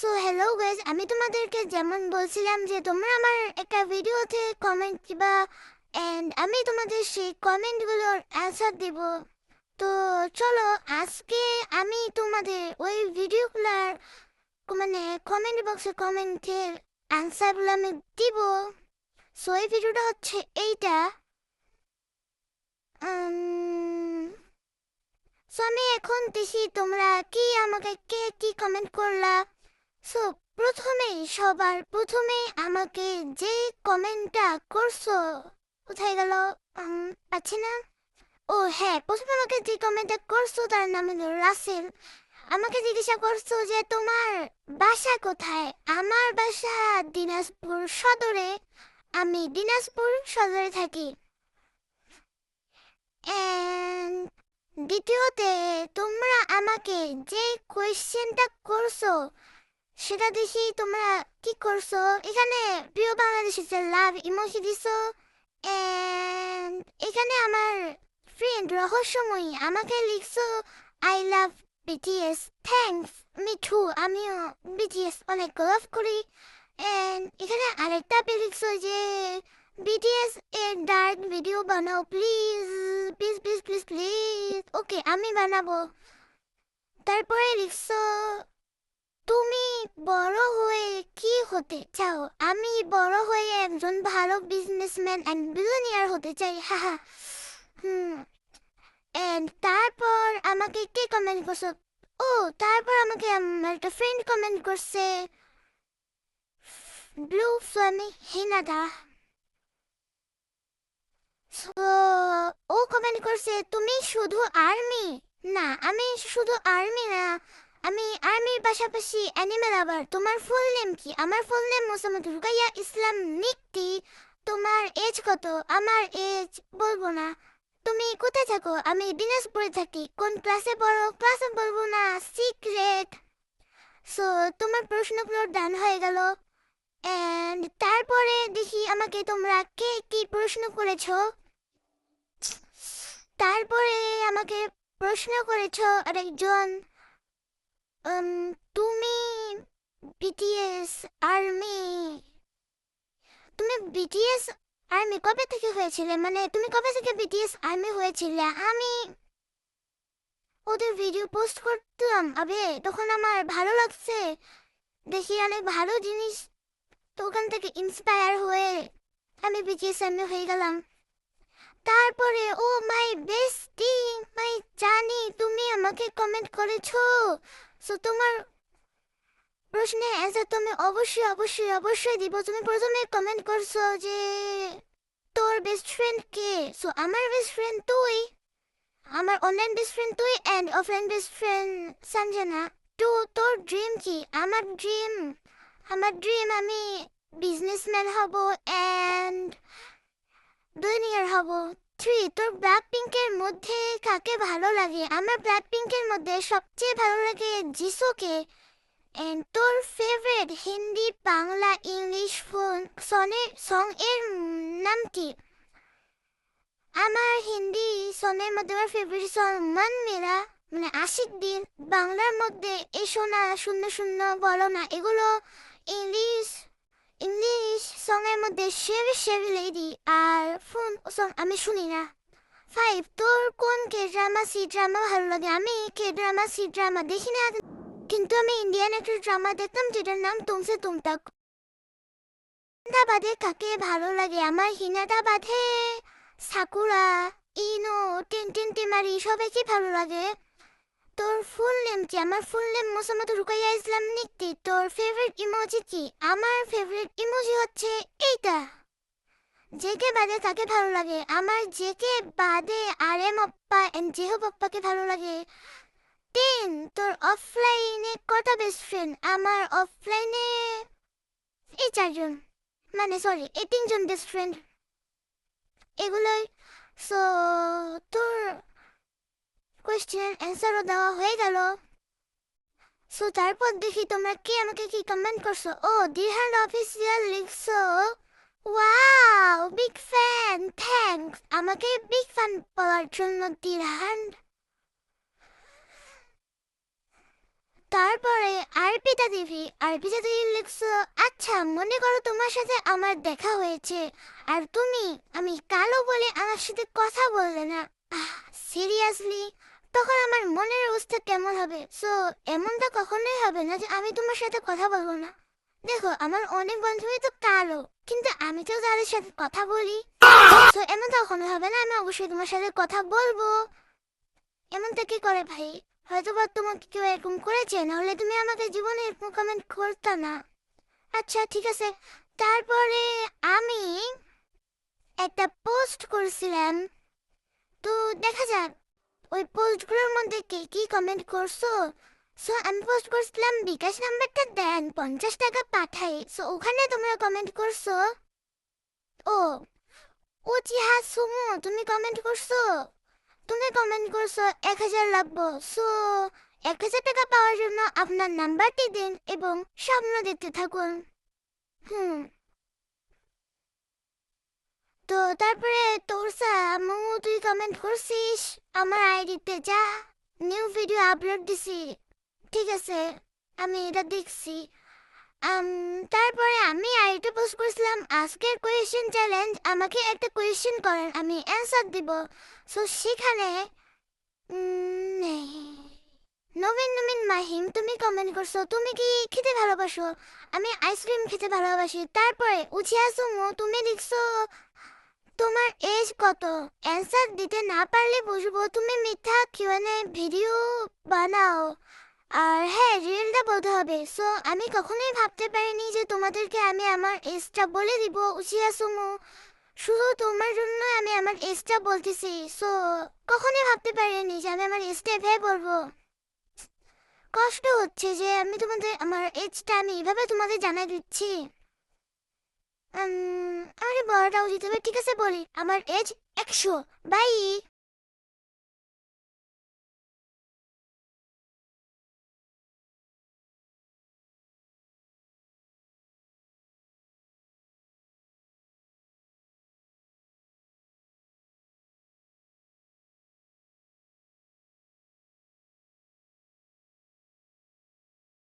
So hello guys, আমি তোমাদেরকে যেমন বলছিলাম যে তোমরা আমার একটা ভিডিওতে কমেন্ট দিবা অ্যান্ড আমি তোমাদের সেই কমেন্টগুলোর অ্যান্সার দিব। তো চলো, আজকে আমি তোমাদের ওই ভিডিওগুলোর মানে কমেন্ট বক্সে কমেন্টের অ্যান্সারগুলো আমি দিব। সো এই ভিডিওটা হচ্ছে এইটা। সো আমি এখন দেখি তোমরা কি আমাকে কে কি কমেন্ট করলা। সো সবার প্রথমে আমাকে যে কমেন্টটা করছো, কোথায় গেল, পাচ্ছি না। ও হ্যাঁ, প্রথমে আমাকে যে কমেন্টটা করছো তার নাম হলো রাসেল। আমাকে জিজ্ঞাসা করছো যে তোমার বাসা কোথায়। আমার বাসা দিনাজপুর সদরে। আমি দিনাজপুর সদরে থাকি। And দ্বিতীয়তে তোমরা আমাকে যে কোয়েশ্চেনটা করছো সেটা দেখি তোমরা কি করছো। এখানে প্রিয় বাংলাদেশে লাভ ইমোজি দিছো এন্ড এখানে আমার ফ্রেন্ড রহস্যময়ী আমাকে লিখছো I love BTS. Thanks, Mithu, আমিও বিটিএস অনেক লাভ করি। এন্ড এখানে আরেকটা লিখছো যে বিটিএস এর ডার্ক ভিডিও বানাও please please please please please. Okay, আমি বানাবো। তারপরে লিখছো তুমি বড় হয়ে কি হতে চাও। আমি বড় হয়ে একজন ভালো বিজনেসম্যান এন্ড বিলিয়নিয়ার হতে চাই, হাহা। এন্ড তারপর আমাকে কে কমেন্ট করছে, ও তারপর আমাকে আমার একটা ফ্রেন্ড কমেন্ট করছে, ব্লু ফ্লামি হিনাদা। সো ও কমেন্ট করছে তুমি শুধু আর্মি। না, আমি শুধু আর্মি না, আমি আর্মির পাশাপাশি অ্যানিমেল আবার। তোমার ফুল নেম কি। আমার ফুল নেম মোসাম্মদ রুকাইয়া ইসলাম নিক্তি। তোমার এজ কত। আমার এজ বলবো না। তুমি কোথায় থাকো। আমি দিনাজপুরে থাকি। কোন ক্লাসে পড়ো, ক্লাসে বলবো না, সিক্রেট। সো তোমার প্রশ্নগুলো ডান হয়ে গেল। এন্ড তারপরে দেখি আমাকে তোমরা কে কি প্রশ্ন করেছো। তারপরে আমাকে প্রশ্ন করেছো আরেকজন, তুমি বিটিএস আর্মি। তুমি বিটিএস আর্মি কবে থেকে হয়েছিলে, মানে তুমি কবে থেকে বিটিএস আর্মি হয়েছিলে। আমি ওদের ভিডিও পোস্ট করতাম আবে, তখন আমার ভালো লাগছে, দেখি অনেক ভালো জিনিস, তো ওখান থেকে ইন্সপায়ার হয়ে আমি বিটিএস আর্মি হয়ে গেলাম। তারপরে ও মাই বেস্টি, মাই জানি তুমি আমাকে কমেন্ট করেছো। সো তোমার প্রশ্নের অ্যান্সার তুমি অবশ্যই অবশ্যই অবশ্যই দিব। তুমি প্রথমে কমেন্ট করছো যে তোর বেস্ট ফ্রেন্ড কে। সো আমার বেস্ট ফ্রেন্ড তুই। আমার অনলাইন বেস্ট ফ্রেন্ড তুই and offline best friend Sanjana. তো তোর ড্রিম কি। আমার ড্রিম আমি বিজনেসম্যান হব অ্যান্ড দুনিয়ার হব। 3, তোর ব্ল্যাক পিঙ্কের মধ্যে কাকে ভালো লাগে। আমার ব্ল্যাক পিঙ্কের মধ্যে সবচেয়ে ভালো লাগে যিশুকে। এন্ড তোর favourite Hindi Bangla English song এর নাম কি। আমার হিন্দি সনের মধ্যে আমার ফেভারিট সং মন মেরা, মানে আশিক দিন। বাংলার মধ্যে এসো না শূন্য শূন্য বলো না, এগুলো। ইংলিশ ইংলিশ সং এর মধ্যে শেভি শেভি লেডি আর ফোন সং আমি শুনি না। 5, তোর কোন কে ড্রামা সি ড্রামা ভালো লাগে। আমি কে ড্রামা সি ড্রামা দেখি না, কিন্তু আমি ইন্ডিয়ান একটা ড্রামা দেখতাম যেটার নাম তুমসে তুমতাক। হিনাদা বাদে কাকে ভালো লাগে। আমার হিনাদা বাদে সাকুরা, ইনো, টিনটিন টিমারি সবাইকে ভালো লাগে। তোর ফুল নেম কি। আমার ফুল নেম মোসাম্মদ রুকাইয়া ইসলাম নিক্তি। তোর ফেভারিট ইমোজি কি। আমার ফেভারিট ইমোজি হচ্ছে এইটা। জেকে বাদে কাকে ভালো লাগে। আমার জেকে বাদে আর এম অপ্পা এন্ড জেহব অপ্পাকে ভালো লাগে। 10, তোর অফলাইনে কটা বেস্ট ফ্রেন্ড। আমার অফলাইনে এই 4জন, মানে সরি এই 3জন বেস্ট ফ্রেন্ড, এগুলোই। সো তোর কোয়েশ্চেনের অ্যান্সারও দেওয়া হয়ে গেল। সো তারপর দেখি তোমরা কে আমাকে কি কমেন্ট করছো। ও দিরহান অফিসিয়াল লিখছো, ওয়াও বিগ ফ্যান, থ্যাঙ্কস আমাকে বিগ ফ্যান বলার জন্য দিরহান। তারপরে আর আরপিতা দেবী লিখছো, আচ্ছা মনে করো তোমার সাথে আমার দেখা হয়েছে আর তুমি আমি কালো বলে আমার সাথে কথা বললে না। সিরিয়াসলি, তখন আমার মনের অবস্থা কেমন হবে? সো এমনটা কখনোই হবে না যে আমি তোমার সাথে কথা বলবো না। দেখো আমার অনেক বান্ধবী তো কালো, কিন্তু আমি তো তাদের সাথে কথা বলি। তো এমন কখনো হবে না, আমি অবশ্যই তোমার সাথে কথা বলবো। এমনটা কি করে ভাই? হয়তো বা তোমাকে কেউ এরকম করেছে, নাহলে তুমি আমাকে জীবনে এরকম কমেন্ট করতে না। আচ্ছা ঠিক আছে। তারপরে আমি একটা পোস্ট করেছিলাম, তো দেখা যাক ওই পোস্টগুলোর মধ্যে কে কি কমেন্ট করছো। সো আমি পোস্ট করছিলাম বিকাশ নাম্বারটা দেন, 50 টাকা পাঠাই। সো ওখানে তোমরা কমেন্ট করছো। ও ও চিহা সুমু, তুমি কমেন্ট করছো। তুমি কমেন্ট করছো 1000 লাগবো। সো 1000 টাকা পাওয়ার জন্য আপনার নাম্বারটি দিন এবং স্বপ্ন দেখতে থাকুন। হুম। তো তারপরে তোরসা আমু, তুই কমেন্ট করছিস আমার আইডিতে, যা নিউ ভিডিও আপলোড দিছি। ঠিক আছে, আমি এটা দেখছি। আম, তারপরে আমি আরেকটা পোস্ট করেছিলাম, আজকের কোয়েশ্চেন চ্যালেঞ্জ, আমাকে একটা কোয়েশ্চেন করেন আমি অ্যান্সার দিব। সো সেখানে নেই। নবীন নবীন মাহিম, তুমি কমেন্ট করছো তুমি কি খেতে ভালোবাসো। আমি আইসক্রিম খেতে ভালোবাসি। তারপরে উচিয়া সুমু, তুমি লিখছো তোমার এজ কত। অ্যান্সার দিতে না পারলে বুঝবো তুমি মিথ্যা কিউএনএ ভিডিও বানাও। আর হ্যাঁ, রিয়েলটা বলতে হবে। সো আমি কখনোই ভাবতে পারিনি যে তোমাদেরকে আমি আমার এজটা বলে দিব উচিয়া সুমু। শুধু তোমার জন্য আমি আমার এজটা বলতেছি। সো কখনোই ভাবতে পারিনি যে আমি আমার এজটা এভাবে বলবো। কষ্ট হচ্ছে যে আমি তোমাদের আমার এজটা আমি এভাবে তোমাদের জানাই দিচ্ছি। আমার বড়টা উচিত হবে। ঠিক আছে বলি, আমার এজ 100। বাই।